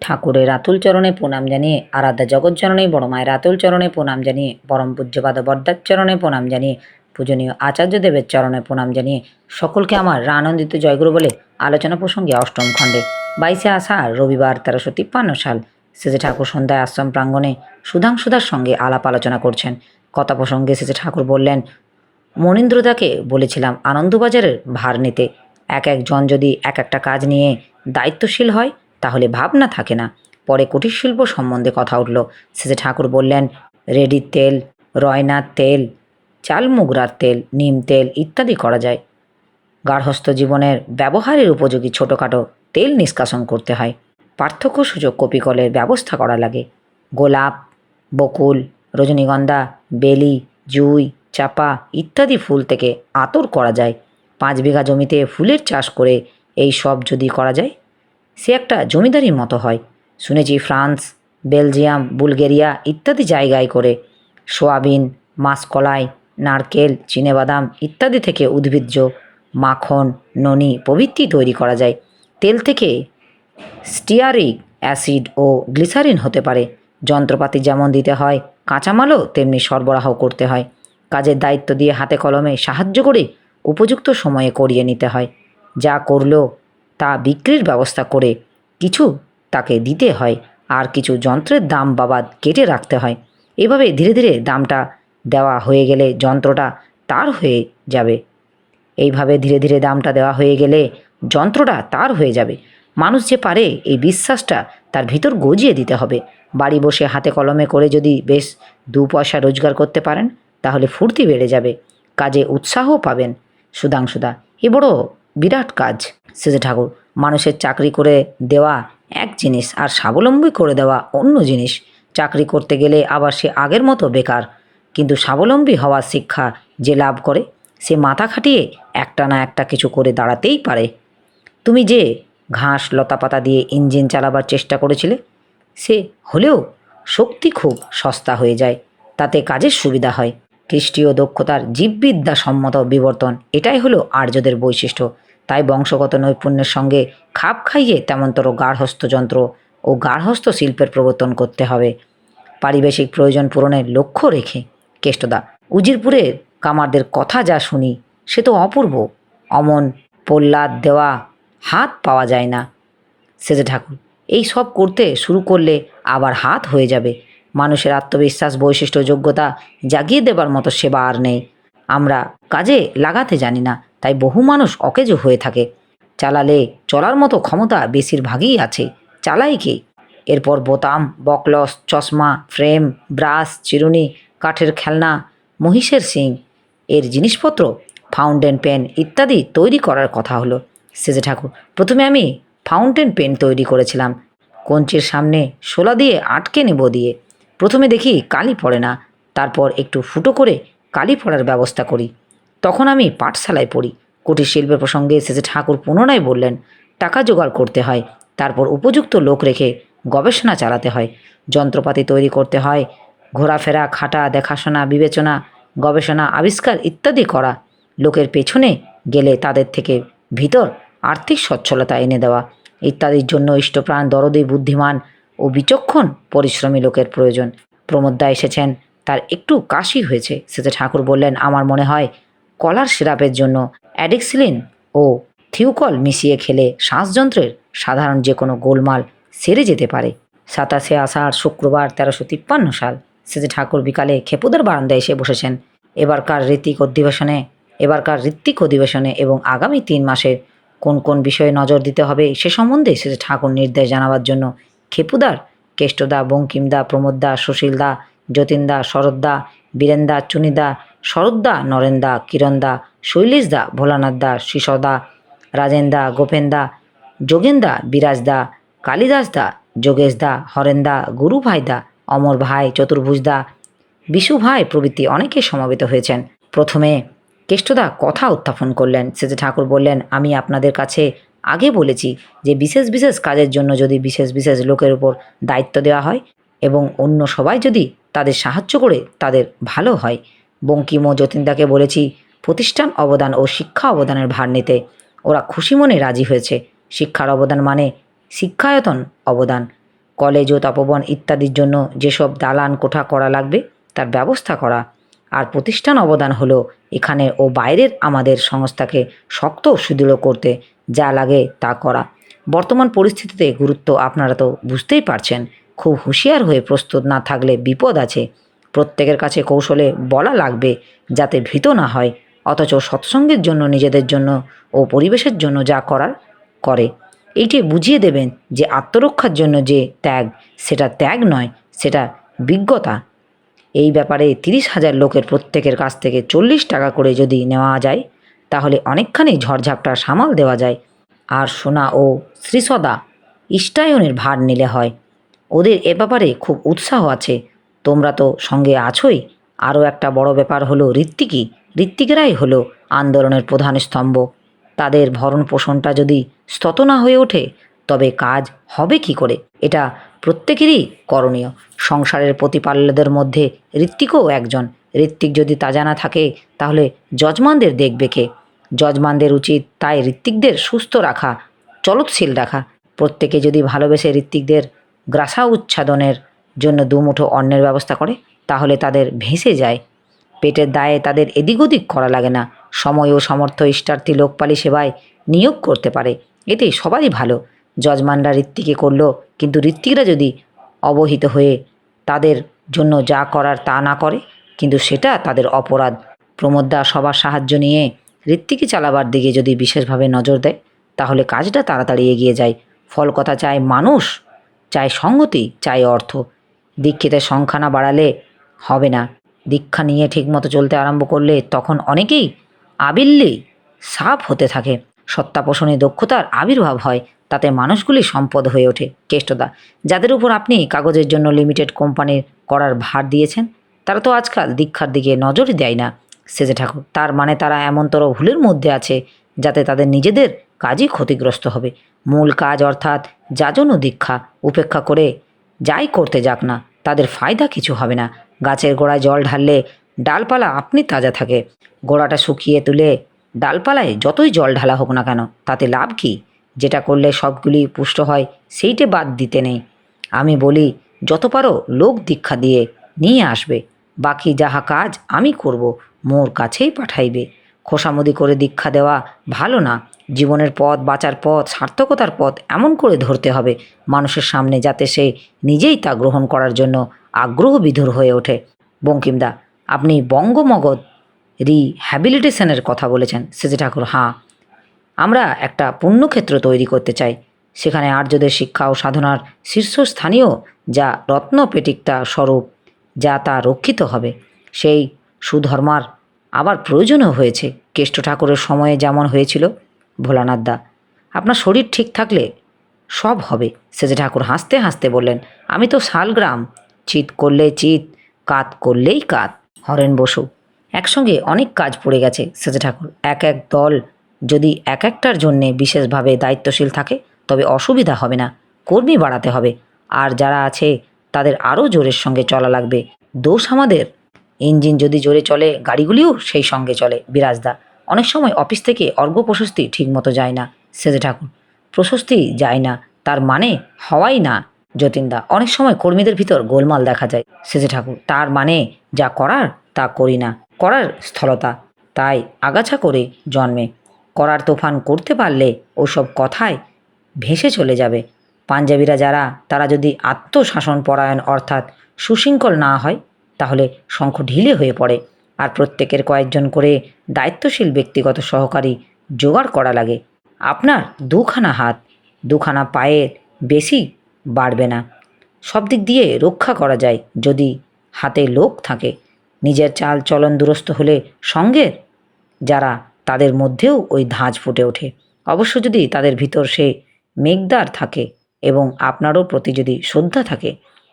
ঠাকুরের আতুল চরণে প্রণাম জানিয়ে, আরাধ্যা জগৎজননী বড় মায়ের আতুল চরণে প্রণাম জানিয়ে, পরম পূজ্যপাদ বরদার চরণে প্রণাম জানিয়ে, পূজনীয় আচার্যদেবের চরণে প্রণাম জানিয়ে সকলকে আমার আনন্দিত জয়গুরু বলে আলোচনা প্রসঙ্গে অষ্টম খণ্ডে 22শে আষাঢ় রবিবার 1353 সাল শ্রী ঠাকুর সন্ধ্যায় আশ্রম প্রাঙ্গণে সুধাংশুদার সঙ্গে আলাপ আলোচনা করছেন। কথা প্রসঙ্গে শ্রী ঠাকুর বললেন, মনীন্দ্রদাকে বলেছিলাম আনন্দবাজারের ভার নিতে। এক একজন যদি এক একটা কাজ নিয়ে দায়িত্বশীল হয় তাহলে ভাবনা থাকে না। পরে কুটির শিল্প সম্বন্ধে কথা উঠল। শেষে ঠাকুর বললেন, রেডির তেল, রয়নার তেল, চালমুগরার তেল, নিম তেল ইত্যাদি করা যায়। গার্হস্থ্য জীবনের ব্যবহারের উপযোগী ছোটোখাটো তেল নিষ্কাশন করতে হয়। পার্থক্যসূচক কপিকলের ব্যবস্থা করা লাগে। গোলাপ, বকুল, রজনীগন্ধা, বেলি, জুঁই, চাপা ইত্যাদি ফুল থেকে আতর করা যায়। 5 বিঘা জমিতে ফুলের চাষ করে এই সব যদি করা যায় সে একটা জমিদারির মতো হয়। শুনেছি ফ্রান্স, বেলজিয়াম, বুলগেরিয়া ইত্যাদি জায়গায় করে সোয়াবিন, মাসকলাই, নারকেল, চিনেবাদাম ইত্যাদি থেকে উদ্ভিজ্জ মাখন, ননি প্রভৃতি তৈরি করা যায়। তেল থেকে স্টিয়ারিক অ্যাসিড ও গ্লিসারিন হতে পারে। যন্ত্রপাতি যেমন দিতে হয়, কাঁচামালও তেমনি সরবরাহ করতে হয়। কাজের দায়িত্ব দিয়ে হাতে কলমে সাহায্য করে উপযুক্ত সময়ে করিয়ে নিতে হয়। যা করলেও তা বিক্রির ব্যবস্থা করে কিছু তাকে দিতে হয়, আর কিছু যন্ত্রের দাম বাবাদ কেটে রাখতে হয়। এভাবে ধীরে ধীরে দামটা দেওয়া হয়ে গেলে যন্ত্রটা তার হয়ে যাবে। এইভাবে ধীরে ধীরে দামটা দেওয়া হয়ে গেলে যন্ত্রটা তার হয়ে যাবে। মানুষ যে পারে এই বিশ্বাসটা তার ভিতর গজিয়ে দিতে হবে। বাড়ি বসে হাতে কলমে করে যদি বেশ 2 পয়সা রোজগার করতে পারেন তাহলে ফুর্তি বেড়ে যাবে, কাজে উৎসাহও পাবেন। সুধাংশুদা, এ বড় বিরাট কাজ। শেষে ঠাকুর, মানুষের চাকরি করে দেওয়া এক জিনিস আর স্বাবলম্বী করে দেওয়া অন্য জিনিস। চাকরি করতে গেলে আবার সে আগের মতো বেকার, কিন্তু স্বাবলম্বী হওয়ার শিক্ষা যে লাভ করে সে মাথা খাটিয়ে একটা না একটা কিছু করে দাঁড়াতেই পারে। তুমি যে ঘাস লতাপাতা দিয়ে ইঞ্জিন চালাবার চেষ্টা করেছিলে সে হলেও শক্তি খুব সস্তা হয়ে যায়, তাতে কাজের সুবিধা হয়। খ্রিস্টীয় দক্ষতার জীববিদ্যা সম্মত বিবর্তন, এটাই হলো আর্যদের বৈশিষ্ট্য। তাই বংশগত নৈপুণ্যের সঙ্গে খাপ খাইয়ে তেমনতর গার্হস্থ্য যন্ত্র ও গার্হস্থ্য শিল্পের প্রবর্তন করতে হবে, পারিবেশিক প্রয়োজন পূরণের লক্ষ্য রেখে। কেষ্টদা, উজিরপুরের কামারদের কথা যা শুনি সে তো অপূর্ব। অমন প্রহ্লাদ দেওয়া হাত পাওয়া যায় না। সেজে ঠাকুর, এই সব করতে শুরু করলে আবার হাত হয়ে যাবে। মানুষের আত্মবিশ্বাস, বৈশিষ্ট্য, যোগ্যতা জাগিয়ে দেবার মতো সেবা আর নেই। আমরা কাজে লাগাতে জানি না, তাই বহু মানুষ অকেজো হয়ে থাকে। চালালে চলার মতো ক্ষমতা বেশিরভাগই আছে, চালাই কে? এরপর বোতাম, বকলস, চশমা, ফ্রেম, ব্রাশ, চিরুনি, কাঠের খেলনা, মহিষের শিং এর জিনিসপত্র, ফাউন্টেন পেন ইত্যাদি তৈরি করার কথা হলো। সেজে ঠাকুর, প্রথমে আমি ফাউন্টেন পেন তৈরি করেছিলাম। কঞ্চির সামনে শোলা দিয়ে আটকে নেব দিয়ে। প্রথমে দেখি কালি পড়ে না, তারপর একটু ফুটো করে কালি পড়ার ব্যবস্থা করি। তখন আমি পাঠশালায় পড়ি। কুটির শিল্পের প্রসঙ্গে সেজে ঠাকুর পুনরায় বললেন, টাকা জোগাড় করতে হয়, তারপর উপযুক্ত লোক রেখে গবেষণা চালাতে হয়, যন্ত্রপাতি তৈরি করতে হয়, ঘোরাফেরা, খাটা, দেখাশোনা, বিবেচনা, গবেষণা, আবিষ্কার ইত্যাদি করা, লোকের পেছনে গেলে তাদের থেকে ভিতর আর্থিক সচ্ছলতা এনে দেওয়া ইত্যাদির জন্য ইষ্টপ্রাণ, দরদি, বুদ্ধিমান ও বিচক্ষণ পরিশ্রমী লোকের প্রয়োজন। প্রমোদদা এসেছেন, তার একটু কাশি হয়েছে। সেতে ঠাকুর বললেন, আমার মনে হয় কলার সিরাপের জন্য অ্যাডিক্সিলিন ও থিউকল মিশিয়ে খেলে শ্বাসযন্ত্রের সাধারণ যে কোনো গোলমাল সেরে যেতে পারে। 27শে আষাঢ় শুক্রবার 1353 সাল। সেতে ঠাকুর বিকালে খেপুদার বারান্দায় এসে বসেছেন। এবারকার ঋত্বিক অধিবেশনে এবং আগামী 3 মাসের কোন কোন বিষয়ে নজর দিতে হবে সে সম্বন্ধে সেজে ঠাকুর নির্দেশ জানাবার জন্য খেপুদার, কেষ্টদা, বঙ্কিমদা, প্রমোদদা, সুশীলদা, যতীনদা, শরৎদা, বীরেনদা, চুনিদা, শরৎদা, নরেনদা, কিরণদা, শৈলেশদা, ভোলানাথদা, শিশদা, রাজেনদা, গোপেনদা, যোগেনদা, বিরাজদা, কালিদাসদা, যোগেশদা, হরেনদা, গুরুভাইদা, অমর ভাই, চতুর্ভুজদা, বিশু ভাই প্রভৃতি অনেকে সমবেত হয়েছেন। প্রথমে কেষ্টদা কথা উত্থাপন করলেন। সেজে ঠাকুর বললেন, আমি আপনাদের কাছে আগে বলেছি যে বিশেষ বিশেষ কাজের জন্য যদি বিশেষ বিশেষ লোকের উপর দায়িত্ব দেওয়া হয় এবং অন্য সবাই যদি তাদের সাহায্য করে তাদের ভালো হয়। বঙ্কিম ও যতীনদাকে বলেছি প্রতিষ্ঠান অবদান ও শিক্ষা অবদানের ভার নিতে। ওরা খুশি মনে রাজি হয়েছে। শিক্ষার অবদান মানে শিক্ষায়তন অবদান। কলেজ ও তপবন ইত্যাদির জন্য যেসব দালান কোঠা করা লাগবে তার ব্যবস্থা করা। আর প্রতিষ্ঠান অবদান হলো এখানে ও বাইরের আমাদের সংস্থাকে শক্ত ও সুদৃঢ় করতে যা লাগে তা করা। বর্তমান পরিস্থিতিতে গুরুত্ব আপনারা তো বুঝতেই পারছেন। খুব হুঁশিয়ার হয়ে প্রস্তুত না থাকলে বিপদ আছে। প্রত্যেকের কাছে কৌশলে বলা লাগবে যাতে ভীত না হয়, অথচ সৎসঙ্গের জন্য নিজেদের জন্য ও পরিবেশের জন্য যা করার করে। এইটি বুঝিয়ে দেবেন যে আত্মরক্ষার জন্য যে ত্যাগ, সেটা ত্যাগ নয়, সেটা বিজ্ঞতা। এই ব্যাপারে 30,000 লোকের প্রত্যেকের কাছ থেকে 40 টাকা করে যদি নেওয়া যায় তাহলে অনেকখানি ঝড়ঝাপটা সামাল দেওয়া যায়। আর সোনা ও শ্রীসদা ইষ্টায়নের ভার নিলে হয়। ওদের এ ব্যাপারে খুব উৎসাহ আছে। তোমরা তো সঙ্গে আছোই। আরও একটা বড় ব্যাপার হলো ঋত্বিকী। ঋত্বিকেরাই হলো আন্দোলনের প্রধান স্তম্ভ। তাদের ভরণ পোষণটা যদি স্তত না হয়ে ওঠে তবে কাজ হবে কি করে? এটা প্রত্যেকেরই করণীয়। সংসারের প্রতিপাল্যদের মধ্যে ঋত্বিকও একজন। ঋত্বিক যদি তাজা না থাকে তাহলে যজমানদের দেখবে কে? যজমানদের উচিত তাই ঋত্বিকদের সুস্থ রাখা, চলৎশীল রাখা। প্রত্যেকে যদি ভালোবেসে ঋত্বিকদের গ্রাসা উচ্ছাদনের জন্য দুমুঠো অন্নের ব্যবস্থা করে তাহলে তাদের ভেসে যায়। পেটের দায়ে তাদের এদিক ওদিক করা লাগে না। সময় ও সামর্থ্য ইষ্টার্থী লোকপালি সেবায় নিয়োগ করতে পারে। এতে সবারই ভালো। যজমানরা ঋত্বিকে করলো, কিন্তু ঋত্বিকরা যদি অবহিত হয়ে তাদের জন্য যা করার তা না করে, কিন্তু সেটা তাদের অপরাধ। প্রমোদদা সবার সাহায্য নিয়ে ঋত্বিকে চালাবার দিকে যদি বিশেষভাবে নজর দেয় তাহলে কাজটা তাড়াতাড়ি এগিয়ে যায়। ফল কথা চায় মানুষ, চাই সংগতি, চাই অর্থ। দীক্ষিতের সংখ্যা না বাড়ালে হবে না। দীক্ষা নিয়ে ঠিকমতো চলতে আরম্ভ করলে তখন অনেকেই আবিল্লি সাপ হতে থাকে। সত্তা পোষণে দক্ষতার আবির্ভাব হয়, তাতে মানুষগুলি সম্পদ হয়ে ওঠে। কেষ্টদা, যাদের উপর আপনি কাগজের জন্য লিমিটেড কোম্পানির করার ভার দিয়েছেন তারা তো আজকাল দীক্ষার দিকে নজরই দেয় না। সেজে ঠাকুর, তার মানে তারা এমনতর ভুলের মধ্যে আছে যাতে তাদের নিজেদের কাজই ক্ষতিগ্রস্ত হবে। মূল কাজ অর্থাৎ যাজন ও দীক্ষা উপেক্ষা করে যাই করতে যাক না তাদের ফায়দা কিছু হবে না। গাছের গোড়ায় জল ঢাললে ডালপালা আপনি তাজা থাকে। গোড়াটা শুকিয়ে তুলে ডালপালায় যতই জল ঢালা হোক না কেন তাতে লাভ কি? যেটা করলে সবগুলি পুষ্ট হয় সেইটে বাদ দিতে নেই। আমি বলি যত পারো লোক দীক্ষা দিয়ে নিয়ে আসবে, বাকি যাহা কাজ আমি করব, মোর কাছেই পাঠাইবে। খোসামদি করে দীক্ষা দেওয়া ভালো না। জীবনের পথ, বাঁচার পথ, সার্থকতার পথ এমন করে ধরতে হবে মানুষের সামনে যাতে সে নিজেই তা গ্রহণ করার জন্য আগ্রহ বিধুর হয়ে ওঠে। বঙ্কিমদা, আপনি বঙ্গমগধ রিহ্যাবিলিটেশনের কথা বলেছেন। সেজে ঠাকুর, হাঁ, আমরা একটা পুণ্যক্ষেত্র তৈরি করতে চাই। সেখানে আর্যদের শিক্ষা ও সাধনার শীর্ষস্থানীয় যা রত্নপেটিকতা স্বরূপ যা তা রক্ষিত হবে। সেই সুধর্মার আবার প্রয়োজনও হয়েছে। কেষ্ট ঠাকুরের সময়ে যেমন হয়েছিল। ভোলানাথদা, আপনার শরীর ঠিক থাকলে সব হবে। সেজে ঠাকুর হাসতে হাসতে বললেন, আমি তো শালগ্রাম, চিত করলে চিত, কাত করলেই কাত। হরেন বসু, একসঙ্গে অনেক কাজ পড়ে গেছে সেজে ঠাকুর। এক এক দল যদি এক একটার জন্যে বিশেষভাবে দায়িত্বশীল থাকে তবে অসুবিধা হবে না। কর্মী বাড়াতে হবে, আর যারা আছে তাদের আরও জোরের সঙ্গে চলা লাগবে। দোষ আমাদের। ইঞ্জিন যদি জোরে চলে গাড়িগুলিও সেই সঙ্গে চলে। বিরাজদা, অনেক সময় অফিস থেকে অর্ঘ্য প্রশস্তি ঠিকমতো যায় না। সেজে ঠাকুর, প্রশস্তি যায় না তার মানে হওয়াই না। যতীনদা, অনেক সময় কর্মীদের ভিতর গোলমাল দেখা যায়। সেজে ঠাকুর, তার মানে যা করার তা করি না, করার স্থলতা, তাই আগাছা করে জন্মে। করার তোফান করতে পারলে ওসব কথায় ভেসে চলে যাবে। পাঞ্জাবিরা যারা, তারা যদি আত্মশাসন পরায়ণ অর্থাৎ সুশৃঙ্খল না হয় তাহলে শঙ্খ ঢিলে হয়ে পড়ে। আর প্রত্যেকের কয়েকজন করে দায়িত্বশীল ব্যক্তিগত সহকারী জোগাড় করা লাগে। আপনার দুখানা হাত, দুখানা পায়ের বেশি বাড়বে না। সব দিক দিয়ে রক্ষা করা যায় যদি হাতে লোক থাকে। নিজের চাল চলন দুরস্ত হলে সঙ্গের যারা তাদের মধ্যেও ওই ধাঁচ ফুটে ওঠে। অবশ্য যদি তাদের ভিতর সে মেঘদার থাকে এবং আপনারও প্রতি যদি শ্রদ্ধা থাকে।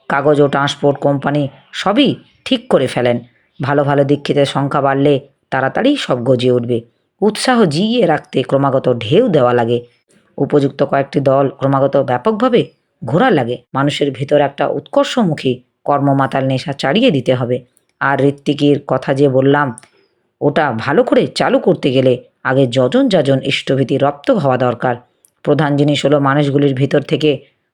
কাগজ ও ট্রান্সপোর্ট কোম্পানি সবই ঠিক করে ফেলেন। ভালো ভালো দীক্ষিতের সংখ্যা বাড়লে তাড়াতাড়ি সব গজিয়ে উঠবে। উৎসাহ জিইয়ে রাখতে ক্রমাগত ঢেউ দেওয়া লাগে। উপযুক্ত কয়েকটি দল ক্রমাগত ব্যাপকভাবে ঘোরা লাগে। মানুষের ভিতর একটা উৎকর্ষমুখী কর্মমাতাল নেশা চাড়িয়ে দিতে হবে। আর ঋত্বিকের কথা যে বললাম, ওটা ভালো করে চালু করতে গেলে আগে যজন যাজন ইষ্টভীতি রপ্ত হওয়া দরকার। প্রধান জিনিস হলো মানুষগুলির ভিতর থেকে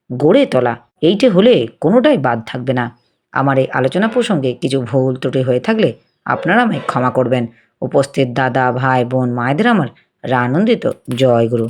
গড়ে তোলা, এইটে হলে কোনোটাই বাদ থাকবে না। আমার এই আলোচনা প্রসঙ্গে কিছু ভুল ত্রুটি হয়ে থাকলে আপনারা আমায় ক্ষমা করবেন। উপস্থিত দাদা, ভাই, বোন, মায়েদের আমার আনন্দিত জয় গুরু।